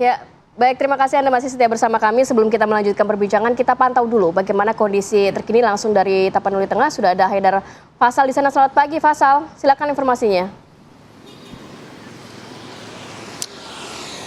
Ya, baik, terima kasih Anda masih setia bersama kami. Sebelum kita melanjutkan perbincangan, kita pantau dulu bagaimana kondisi terkini langsung dari Tapanuli Tengah. Sudah ada Haidar Faisal di sana. Selamat pagi Faisal, silakan informasinya.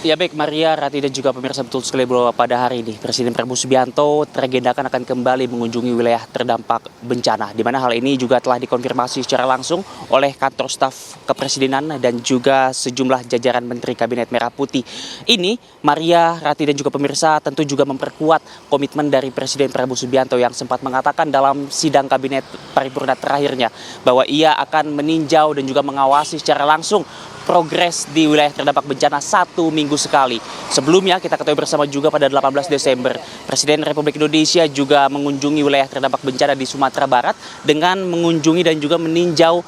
Ya baik Maria, Rati dan juga pemirsa, betul sekali bahwa pada hari ini Presiden Prabowo Subianto teragendakan akan kembali mengunjungi wilayah terdampak bencana. Di mana hal ini juga telah dikonfirmasi secara langsung oleh kantor staf kepresidenan dan juga sejumlah jajaran Menteri Kabinet Merah Putih. Ini Maria, Rati dan juga pemirsa tentu juga memperkuat komitmen dari Presiden Prabowo Subianto yang sempat mengatakan dalam sidang Kabinet Paripurna terakhirnya bahwa ia akan meninjau dan juga mengawasi secara langsung progres di wilayah terdampak bencana 1 minggu sekali. Sebelumnya kita ketahui bersama juga pada 18 Desember, Presiden Republik Indonesia juga mengunjungi wilayah terdampak bencana di Sumatera Barat dengan mengunjungi dan juga meninjau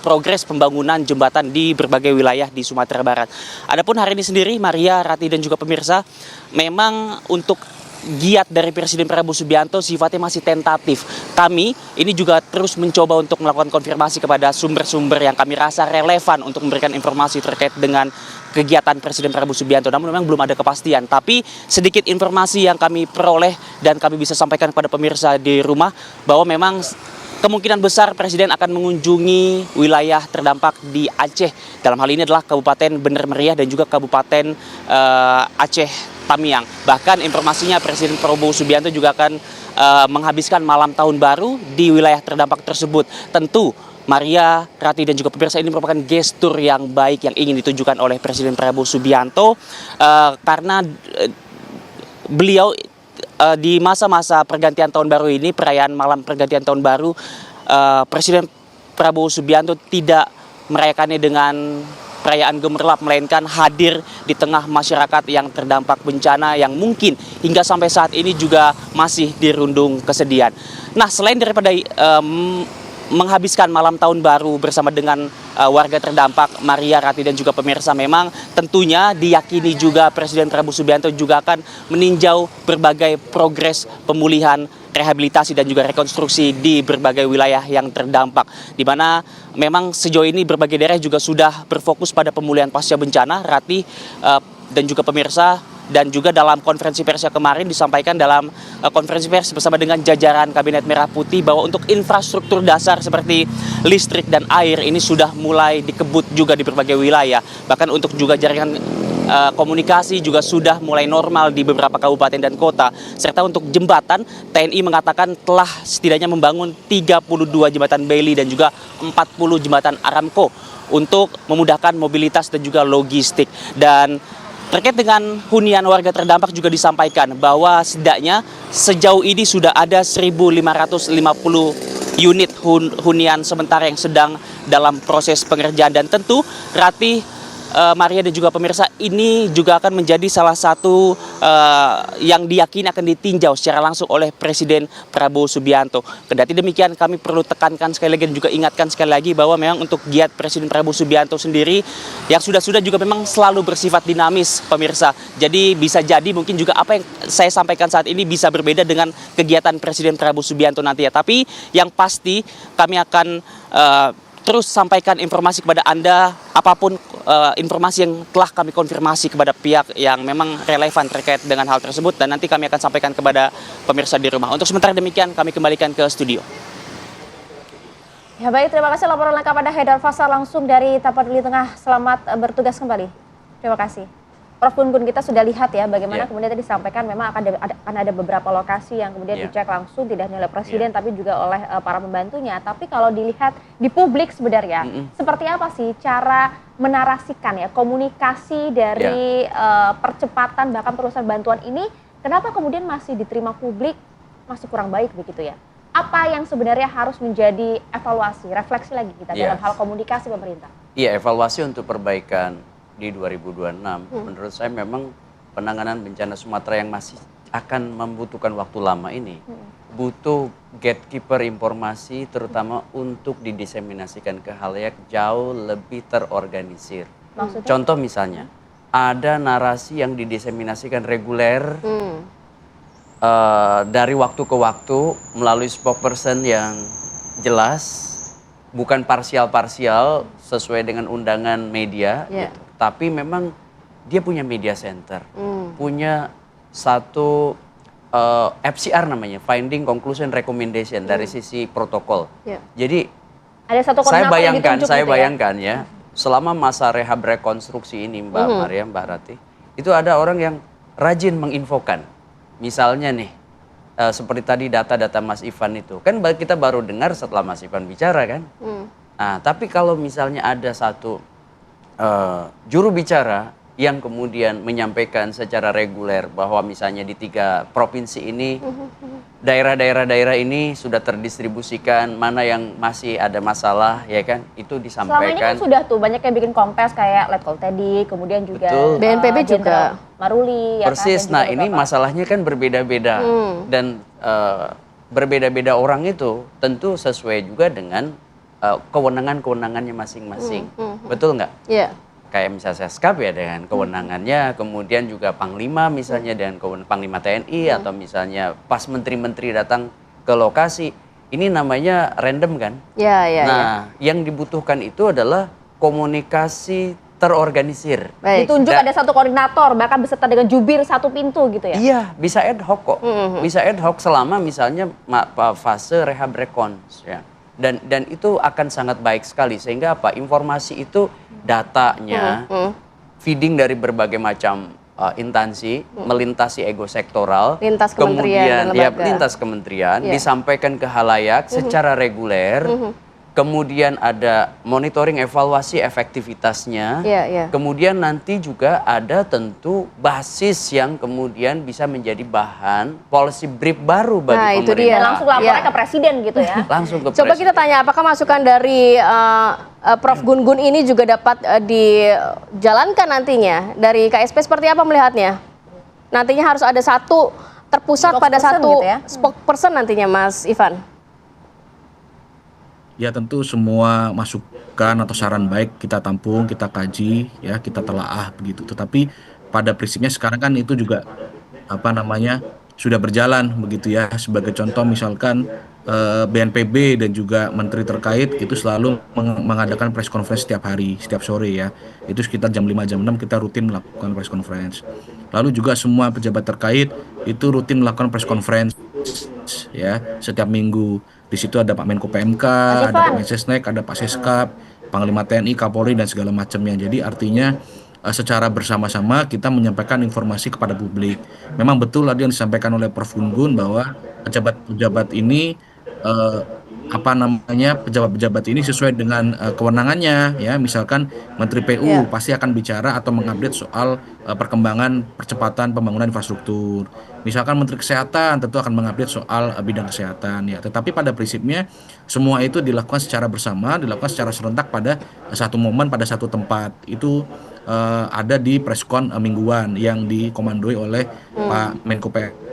progres pembangunan jembatan di berbagai wilayah di Sumatera Barat. Adapun hari ini sendiri, Maria, Rati dan juga pemirsa, memang untuk giat dari Presiden Prabowo Subianto sifatnya masih tentatif. Kami ini juga terus mencoba untuk melakukan konfirmasi kepada sumber-sumber yang kami rasa relevan untuk memberikan informasi terkait dengan kegiatan Presiden Prabowo Subianto. Namun memang belum ada kepastian. Tapi sedikit informasi yang kami peroleh dan kami bisa sampaikan kepada pemirsa di rumah bahwa memang kemungkinan besar Presiden akan mengunjungi wilayah terdampak di Aceh. Dalam hal ini adalah Kabupaten Bener Meriah dan juga Kabupaten Aceh Tamiang. Bahkan informasinya Presiden Prabowo Subianto juga akan menghabiskan malam tahun baru di wilayah terdampak tersebut. Tentu Maria, Rati dan juga pemirsa, ini merupakan gestur yang baik yang ingin ditunjukkan oleh Presiden Prabowo Subianto karena beliau di masa-masa pergantian tahun baru ini, perayaan malam pergantian tahun baru, Presiden Prabowo Subianto tidak merayakannya dengan perayaan gemerlap, melainkan hadir di tengah masyarakat yang terdampak bencana yang mungkin hingga sampai saat ini juga masih dirundung kesedihan. Nah, selain daripada menghabiskan malam tahun baru bersama dengan warga terdampak, Maria, Rati dan juga pemirsa, memang tentunya diyakini juga Presiden Prabowo Subianto juga akan meninjau berbagai progres pemulihan, rehabilitasi dan juga rekonstruksi di berbagai wilayah yang terdampak, di mana memang sejauh ini berbagai daerah juga sudah berfokus pada pemulihan pasca bencana. Rati dan juga pemirsa, dan juga dalam konferensi pers kemarin disampaikan dalam konferensi pers bersama dengan jajaran Kabinet Merah Putih bahwa untuk infrastruktur dasar seperti listrik dan air ini sudah mulai dikebut juga di berbagai wilayah. Bahkan untuk juga jaringan komunikasi juga sudah mulai normal di beberapa kabupaten dan kota. Serta untuk jembatan, TNI mengatakan telah setidaknya membangun 32 jembatan Bailey dan juga 40 jembatan Aramco untuk memudahkan mobilitas dan juga logistik. Dan terkait dengan hunian warga terdampak juga disampaikan bahwa setidaknya sejauh ini sudah ada 1.550 unit hunian sementara yang sedang dalam proses pengerjaan. Dan tentu Rati, Maria dan juga pemirsa, ini juga akan menjadi salah satu yang diyakini akan ditinjau secara langsung oleh Presiden Prabowo Subianto. Kendati demikian, kami perlu tekankan sekali lagi dan juga ingatkan sekali lagi bahwa memang untuk giat Presiden Prabowo Subianto sendiri yang sudah juga memang selalu bersifat dinamis, pemirsa. Jadi bisa jadi mungkin juga apa yang saya sampaikan saat ini bisa berbeda dengan kegiatan Presiden Prabowo Subianto nanti ya. Tapi yang pasti kami akan terus sampaikan informasi kepada Anda, apapun informasi yang telah kami konfirmasi kepada pihak yang memang relevan terkait dengan hal tersebut, dan nanti kami akan sampaikan kepada pemirsa di rumah. Untuk sementara demikian, kami kembalikan ke studio. Ya baik, terima kasih laporan lengkap Anda Haidar Faisal langsung dari Tapanuli Tengah. Selamat bertugas kembali. Terima kasih. Prof Gun, kita sudah lihat ya bagaimana kemudian tadi disampaikan memang akan ada beberapa lokasi yang kemudian dicek langsung tidak hanya oleh Presiden tapi juga oleh para pembantunya. Tapi kalau dilihat di publik sebenarnya seperti apa sih cara menarasikan ya komunikasi dari percepatan bahkan perusahaan bantuan ini, kenapa kemudian masih diterima publik masih kurang baik begitu ya? Apa yang sebenarnya harus menjadi evaluasi, refleksi lagi kita dalam hal komunikasi pemerintah? Iya, evaluasi untuk perbaikan di 2026, menurut saya memang penanganan bencana Sumatera yang masih akan membutuhkan waktu lama ini butuh gatekeeper informasi, terutama untuk didiseminasikan ke khalayak jauh lebih terorganisir. Maksudnya? Contoh misalnya, ada narasi yang didiseminasikan reguler dari waktu ke waktu melalui spokesperson yang jelas, bukan parsial-parsial sesuai dengan undangan media, gitu. Tapi memang dia punya media center, punya satu FCR namanya, Finding Conclusion Recommendation dari sisi protokol. Jadi Ada satu saya koordinator yang ditunjuk gitu ya? bayangkan ya, selama masa rehab rekonstruksi ini Mbak Maria, Mbak Rati, itu ada orang yang rajin menginfokan. Misalnya nih, seperti tadi data-data Mas Ivan itu, kan kita baru dengar setelah Mas Ivan bicara kan. Nah, tapi kalau misalnya ada satu juru bicara yang kemudian menyampaikan secara reguler bahwa misalnya di 3 provinsi ini daerah ini sudah terdistribusikan, mana yang masih ada masalah ya kan, itu Selama ini kan disampaikan. sudah tuh banyak yang bikin kompes kayak Letkol Teddy, kemudian juga Betul. BNPB juga. Jenderal Maruli ya Persis, kan, dan nah juga ini beberapa. masalahnya kan berbeda-beda dan berbeda-beda orang itu tentu sesuai juga dengan kewenangan-kewenangannya masing-masing. Betul nggak? Iya. Kayak misalnya Seskap ya dengan kewenangannya, kemudian juga Panglima misalnya dengan Panglima TNI atau misalnya pas menteri-menteri datang ke lokasi, ini namanya random kan? Iya. Nah, yang dibutuhkan itu adalah komunikasi terorganisir. Baik. Ditunjuk ada satu koordinator, bahkan beserta dengan jubir satu pintu gitu ya? Iya, bisa ad hoc kok. Bisa ad hoc selama misalnya fase rehab rekons ya. Dan itu akan sangat baik sekali sehingga apa? Informasi itu datanya feeding dari berbagai macam instansi, melintasi ego sektoral, Lintas kementerian dan kemudian lembaga. lintas kementerian Iya. disampaikan ke halayak secara reguler. Kemudian ada monitoring evaluasi efektivitasnya. Iya. Kemudian nanti juga ada tentu basis yang kemudian bisa menjadi bahan policy brief baru bagi Nah, itu pemerintah. dia. Dan langsung lapornya Iya. ke presiden gitu ya? Langsung ke Coba kita presiden. tanya apakah masukan dari Prof. Gun-Gun ini juga dapat dijalankan nantinya dari KSP, seperti apa melihatnya? Nantinya harus ada satu terpusat pada Spokesperson satu gitu ya? spokesperson nantinya, Mas Ivan. Ya tentu semua masukan atau saran baik kita tampung, kita kaji, ya kita telaah begitu. Tetapi pada prinsipnya sekarang kan itu juga sudah berjalan begitu ya. Sebagai contoh misalkan BNPB dan juga menteri terkait itu selalu mengadakan press conference setiap hari, setiap sore ya. Itu sekitar jam 5 jam 6 kita rutin melakukan press conference. Lalu juga semua pejabat terkait itu rutin melakukan press conference ya setiap minggu. Di situ ada Pak Menko PMK, ada Pak Mensesnek, ada Pak Seskap, Panglima TNI, Kapolri dan segala macamnya. Jadi artinya secara bersama-sama kita menyampaikan informasi kepada publik. Memang betul tadi yang disampaikan oleh Prof. Gun-Gun bahwa pejabat-pejabat ini pejabat-pejabat ini sesuai dengan kewenangannya ya. Misalkan Menteri PU pasti akan bicara atau mengupdate soal perkembangan percepatan pembangunan infrastruktur. Misalkan Menteri Kesehatan tentu akan mengupdate soal bidang kesehatan ya. Tetapi pada prinsipnya semua itu dilakukan secara bersama, dilakukan secara serentak pada satu momen, pada satu tempat. Itu ada di preskon mingguan yang dikomandoi oleh Pak Menko PMK.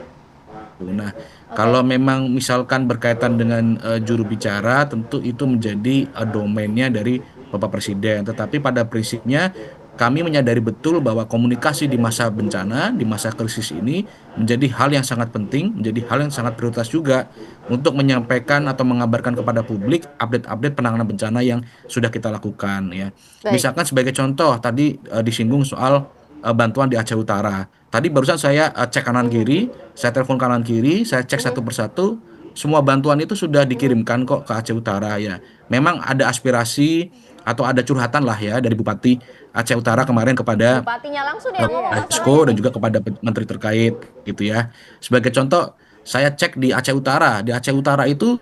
Nah, kalau memang misalkan berkaitan dengan juru bicara, tentu itu menjadi domainnya dari Bapak Presiden. Tetapi pada prinsipnya kami menyadari betul bahwa komunikasi di masa bencana, di masa krisis ini menjadi hal yang sangat penting, menjadi hal yang sangat prioritas juga untuk menyampaikan atau mengabarkan kepada publik update-update penanganan bencana yang sudah kita lakukan ya. Baik. Misalkan sebagai contoh tadi disinggung soal bantuan di Aceh Utara. Tadi barusan saya cek kanan kiri, saya telepon kanan kiri, saya cek satu persatu, semua bantuan itu sudah dikirimkan kok ke Aceh Utara ya. Memang ada aspirasi atau ada curhatan lah ya dari Bupati Aceh Utara kemarin kepada Bupatinya langsung yang ngomong Exco dan juga kepada menteri terkait gitu ya. Sebagai contoh, saya cek di Aceh Utara. Di Aceh Utara itu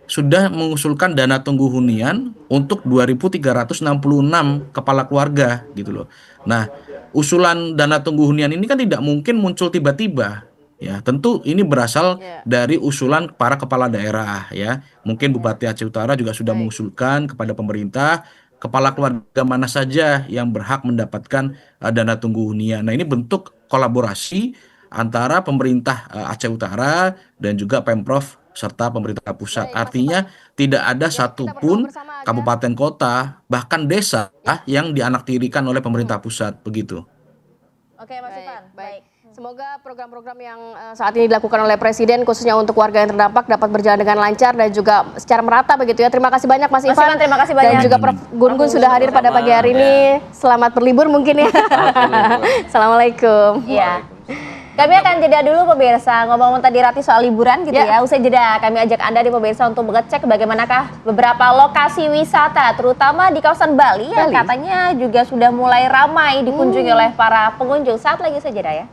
sudah mengusulkan dana tunggu hunian untuk 2.366 kepala keluarga gitu loh. Nah, usulan dana tunggu hunian ini kan tidak mungkin muncul tiba-tiba. Ya, tentu ini berasal dari usulan para kepala daerah ya. Mungkin Bupati Aceh Utara juga sudah mengusulkan kepada pemerintah kepala keluarga mana saja yang berhak mendapatkan dana tunggu hunian. Nah, ini bentuk kolaborasi antara pemerintah Aceh Utara dan juga Pemprov serta pemerintah pusat. Artinya tidak ada satupun kabupaten kota bahkan desa yang dianaktirikan oleh pemerintah pusat begitu. Oke, Mas Ivan. Baik. Semoga program-program yang saat ini dilakukan oleh Presiden khususnya untuk warga yang terdampak dapat berjalan dengan lancar dan juga secara merata begitu ya. Terima kasih banyak Mas Mas Ivan. Ivan, terima kasih banyak. Dan juga Prof. Gun-Gun sudah hadir pada pagi hari ini. Selamat berlibur mungkin ya. Assalamualaikum. Iya. Kami akan jeda dulu pemirsa, ngomong tadi Rati soal liburan gitu ya. Usai jeda kami ajak Anda di pemirsa untuk mengecek bagaimanakah beberapa lokasi wisata terutama di kawasan Bali yang katanya juga sudah mulai ramai dikunjungi oleh para pengunjung. Saat lagi usai jeda ya.